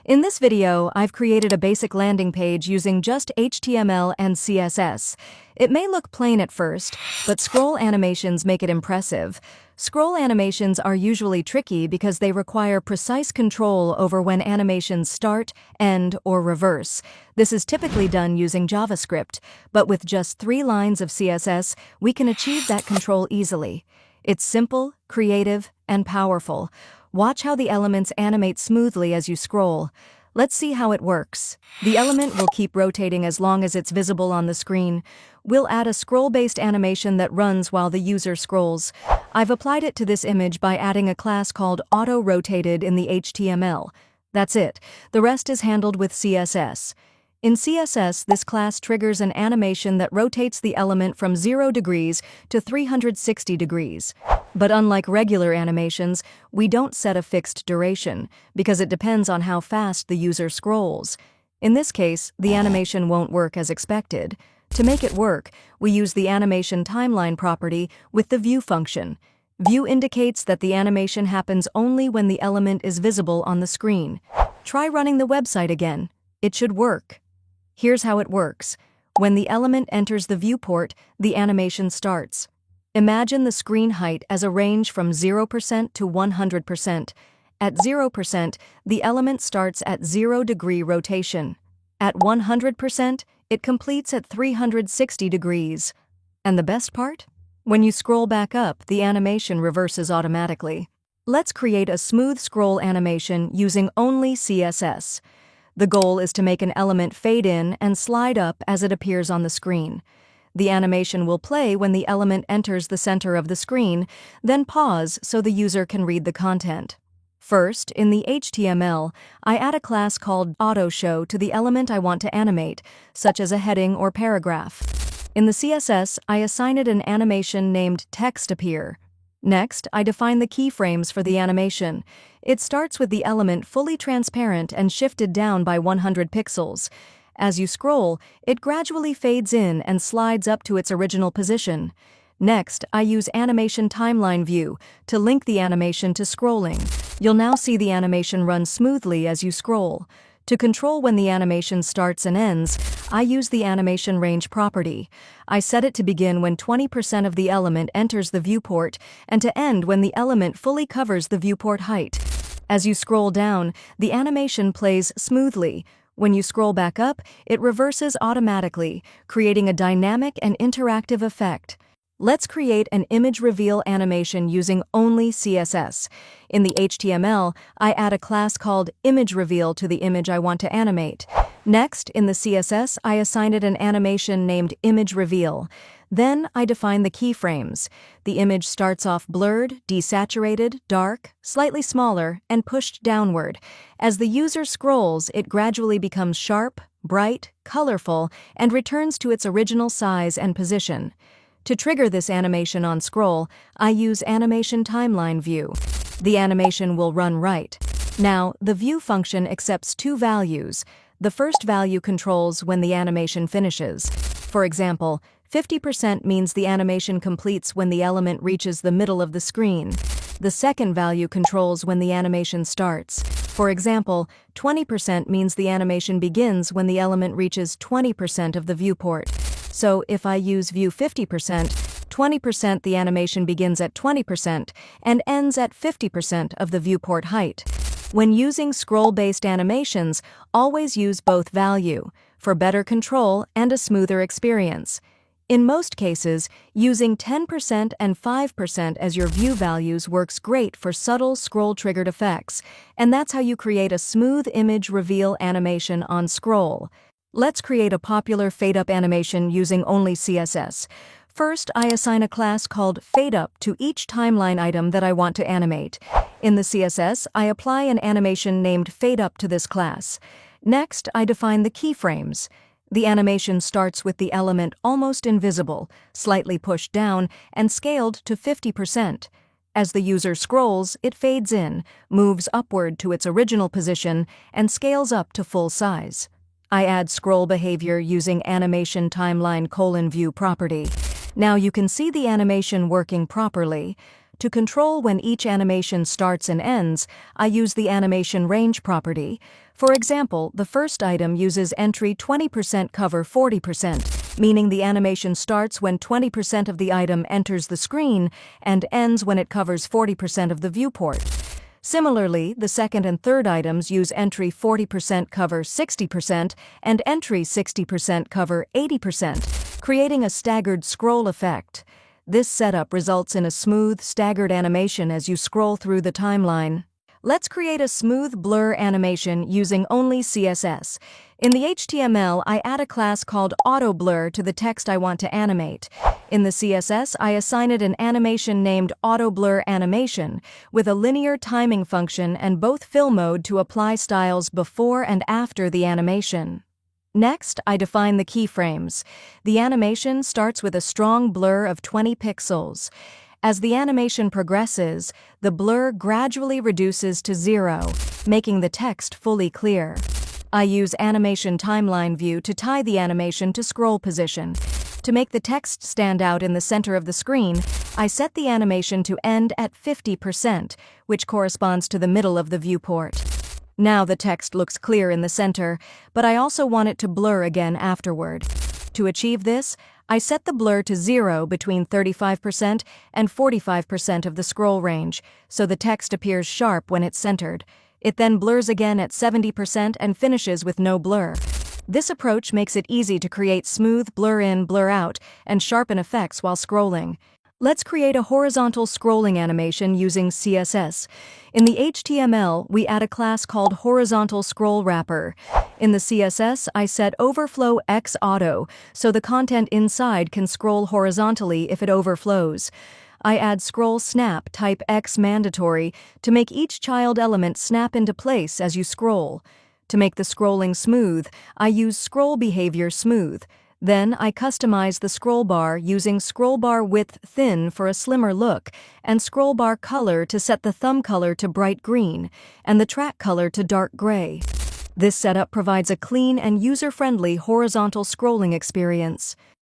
In this video, I've created a basic landing page using just HTML and CSS. It may look plain at first, but scroll animations make it impressive. Scroll animations are usually tricky because they require precise control over when animations start, end, or reverse. This is typically done using JavaScript, but with just 3 lines of CSS, we can achieve that control easily. It's simple, creative, and powerful. Watch how the elements animate smoothly as you scroll. Let's see how it works. The element will keep rotating as long as it's visible on the screen. We'll add a scroll-based animation that runs while the user scrolls. I've applied it to this image by adding a class called auto-rotated in the HTML. That's it. The rest is handled with CSS. In CSS, this class triggers an animation that rotates the element from 0 degrees to 360 degrees. But unlike regular animations, we don't set a fixed duration, because it depends on how fast the user scrolls. In this case, the animation won't work as expected. To make it work, we use the animation timeline property with the view function. View indicates that the animation happens only when the element is visible on the screen. Try running the website again. It should work. Here's how it works. When the element enters the viewport, the animation starts. Imagine the screen height as a range from 0% to 100%. At 0%, the element starts at 0-degree rotation. At 100%, it completes at 360 degrees. And the best part? When you scroll back up, the animation reverses automatically. Let's create a smooth scroll animation using only CSS. The goal is to make an element fade in and slide up as it appears on the screen. The animation will play when the element enters the center of the screen, then pause so the user can read the content. First, in the HTML, I add a class called AutoShow to the element I want to animate, such as a heading or paragraph. In the CSS, I assign it an animation named TextAppear. Next, I define the keyframes for the animation. It starts with the element fully transparent and shifted down by 100 pixels. As you scroll, it gradually fades in and slides up to its original position. Next, I use Animation Timeline View to link the animation to scrolling. You'll now see the animation run smoothly as you scroll. To control when the animation starts and ends, I use the Animation Range property. I set it to begin when 20% of the element enters the viewport and to end when the element fully covers the viewport height. As you scroll down, the animation plays smoothly. When you scroll back up, it reverses automatically, creating a dynamic and interactive effect. Let's create an image reveal animation using only CSS. In the HTML, I add a class called ImageReveal to the image I want to animate. Next, in the CSS, I assign it an animation named ImageReveal. Then, I define the keyframes. The image starts off blurred, desaturated, dark, slightly smaller, and pushed downward. As the user scrolls, it gradually becomes sharp, bright, colorful, and returns to its original size and position. To trigger this animation on scroll, I use Animation Timeline View. The animation will run right. Now, the view function accepts 2 values. The first value controls when the animation finishes. For example, 50% means the animation completes when the element reaches the middle of the screen. The second value controls when the animation starts. For example, 20% means the animation begins when the element reaches 20% of the viewport. So if I use view 50%, 20% the animation begins at 20% and ends at 50% of the viewport height. When using scroll-based animations, always use both value, for better control and a smoother experience. In most cases, using 10% and 5% as your view values works great for subtle scroll-triggered effects, and that's how you create a smooth image reveal animation on scroll. Let's create a popular fade-up animation using only CSS. First, I assign a class called fadeUp to each timeline item that I want to animate. In the CSS, I apply an animation named fadeUp to this class. Next, I define the keyframes. The animation starts with the element almost invisible, slightly pushed down, and scaled to 50%. As the user scrolls, it fades in, moves upward to its original position, and scales up to full size. I add scroll behavior using Animation Timeline: View property. Now you can see the animation working properly. To control when each animation starts and ends, I use the animation range property. For example, the first item uses entry 20% cover 40%, meaning the animation starts when 20% of the item enters the screen and ends when it covers 40% of the viewport. Similarly, the second and third items use entry 40% cover 60% and entry 60% cover 80%, creating a staggered scroll effect. This setup results in a smooth, staggered animation as you scroll through the timeline. Let's create a smooth blur animation using only CSS. In the HTML, I add a class called AutoBlur to the text I want to animate. In the CSS, I assign it an animation named AutoBlur Animation, with a linear timing function and both fill mode to apply styles before and after the animation. Next, I define the keyframes. The animation starts with a strong blur of 20 pixels. As the animation progresses, the blur gradually reduces to 0, making the text fully clear. I use Animation Timeline View to tie the animation to scroll position. To make the text stand out in the center of the screen, I set the animation to end at 50%, which corresponds to the middle of the viewport. Now the text looks clear in the center, but I also want it to blur again afterward. To achieve this, I set the blur to 0 between 35% and 45% of the scroll range, so the text appears sharp when it's centered. It then blurs again at 70% and finishes with no blur. This approach makes it easy to create smooth blur in, blur out, and sharpen effects while scrolling. Let's create a horizontal scrolling animation using CSS. In the HTML, we add a class called Horizontal Scroll Wrapper. In the CSS, I set Overflow X Auto, so the content inside can scroll horizontally if it overflows. I add Scroll Snap type X mandatory to make each child element snap into place as you scroll. To make the scrolling smooth, I use Scroll Behavior Smooth. Then I customize the scroll bar using scroll bar width thin for a slimmer look and scroll bar color to set the thumb color to bright green and the track color to dark gray. This setup provides a clean and user-friendly horizontal scrolling experience.